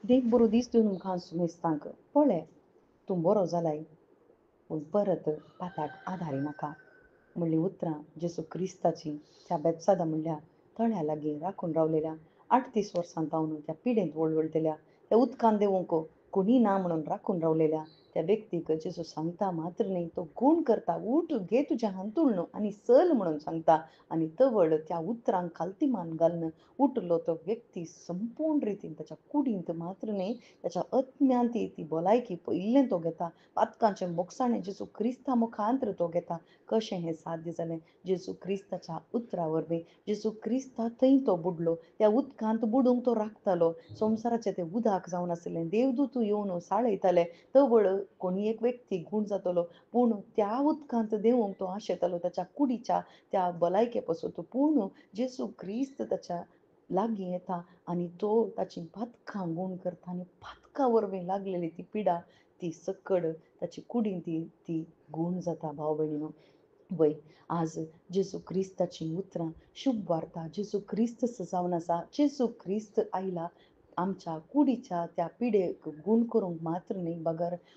देव बरो दीस दिवन तुमकां सुमेस्तांक पळय तूं बरो जालाय पूण परत पाताक आदारी नाका म्हणली उतरां जेसू क्रिस्ताची त्या बेतसादा म्हणल्या तळ्या लागीं राखून रावलेल्या 38 वर्सां तावन त्या पिडेंत वळवळटल्या त्या उदकान देवूंक कोणी ना म्हणून राखून रावलेल्या त्या व्यक्तीक जेसू सांगता मात्र न्ही तो गूण करता उठ घे तुझ्या हांतुळणो आनी चल म्हणून सांगता आनी तवळ त्या उतरांक खालतीमान घालन उठलो तो व्यक्ती संपूर्ण रितीन त्याच्या कुडींत मात्र न्ही त्याच्या आत्म्यान ती भलायकी पयलें तो घेता पातकांचें बोगसाणें जेसू क्रिस्ता मुखांतर तो घेता कशें हें साध्य जालें जेसू क्रिस्ताच्या उतरा वरवीं जेसू क्रिस्ता थंय तो बुडलो त्या उदकांत बुडूंक तो राखतालो संवसाराचें तें उदक जावन आसलें देवदूत येवन साळयताले तवळ कोणी एक व्यक्ती गूण जातलो पूण त्या उदकांत देवूंक तो आशेतालो त्याच्या कुडीच्या त्या भलायके पासून पूण जेसू क्रिस्त त्याच्या लागीं येता आनी तो ताची पातकां गूण करता आनी पातका वरवीं लागलेली ती पिडा ती सकड ताची कुडीन ती गूण जाता भाव भयणीनो वय आज जेसू क्रिस्ताची उतरां शुभ वार्ता जेसू क्रिस्त सजावन आसा जेसू क्रिस्त आयला आमच्या कुडीच्या त्या पिडेक गूण करूंक मात्र न्ही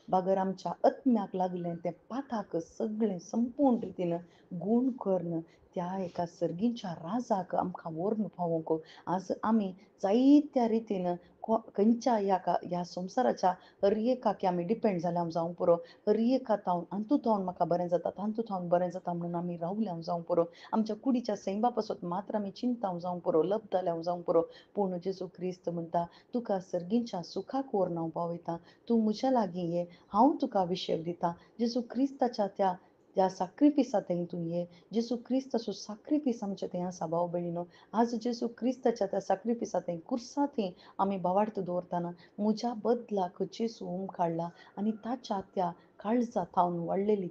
बागर आमच्या आत्म्याक लागलें तें पाताक सगळें संपूर्ण रितीन गूण करून त्या एका सर्गीच्या राजाक आमकां व्हरून पावोवंक आज आमी जायत्या रितीन खंयच्या ह्या संवसाराच्या हर एकाक आमी डिपेंड जाल्यार जावं पुरो हर एकाक हातूंत हांव म्हाका बरें जाता तातूंत हांव बरें जाता म्हणून आमी रावल्या जावं पुरो आमच्या कुडीच्या सैमा पासून मात्र आमी चिंताव जावं पुरो लबतल्या जावं पुरो पूण जेसू क्रिस्त म्हणटा तुका सर्गीच्या सुखाक व्हरून हांव पावयता तूं म्हज्या लागीं ये हांव तुका अभिशेक दिता जेसू क्रिस्ताच्या त्या सॅक्रिफिसा थंय तूं ये जेसू क्रिस्ताचो सॅक्रिफीस आमचे थंय आसा भाव भयणीनो आज जेसू क्रिस्ताच्या त्या सॅक्रिफिसा थंय कुर्सा थंय आमी बावार्थ दवरतना म्हज्या बदलाक जेसू काडला आनी ताच्या त्या काळजांत हांव वाडलेली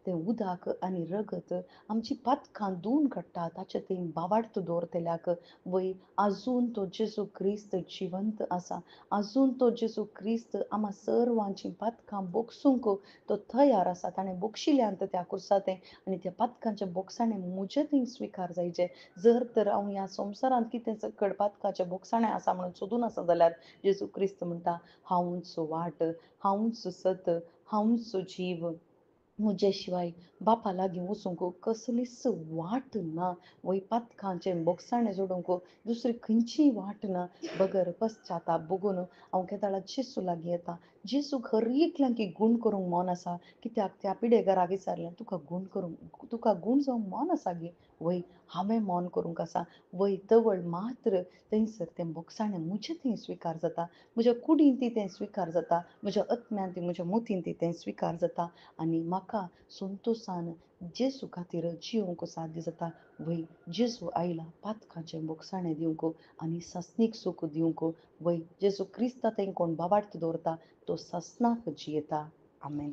तें उदक आनी रगत आमची पातकां धुवन काडटा ताचे थंय बावार्थ दवरतल्याक वय आजून तो जेसू क्रिस्त जिवंत आसा आजून तो जेसू क्रिस्त आम्हा सर्वांची पातकां बोगसूंक तो तयार आसा ताणें बोगशिल्यांत त्या कुर्सा थंय आनी त्या पातकांचे बोगसाणें म्हजे थंय स्विकार जायचे जर तर हांव ह्या संवसारांत कितें सकड पातकाचें बोगसाणें आसा म्हणून सोदून आसा जाल्यार जेसू क्रिस्त म्हणटा हांवूच वाट हांवूच सत हांवूच जीव म्हजे शिवाय बापा लागीं वचूंक कसलीच वाट ना वय पातकांचें बोगसाणें जोडूंक दुसरी खंयचीय वाट ना बगर पश्चाताप बगून हांव केदाळा जेसू लागीं येता जेसूक हर एकल्यांक गूण करूंक मन आसा कित्याक त्या पिडेकाराक विचारलें तुका गूण जावंक मन आसा गे वय हांवें मन करूंक आसा वय तवळ मात्र थंयसर तें बोगसाणें म्हजें थंय स्विकार जाता म्हज्या कुडीन तें स्विकार जाता म्हज्या आत्म्यान म्हज्या मुतीन तें स्विकार जाता आनी म्हाका संतोशान जेसू खातीर जिवंक साध्य जाता वय जेसू आयला पातकांचें बोगसाणें दिवंक आनी सस्नीक सूख दिवंक वय जेसू क्रिस्ता थंय कोण बावार्थ दवरता तो ससनाक जियेता आमेन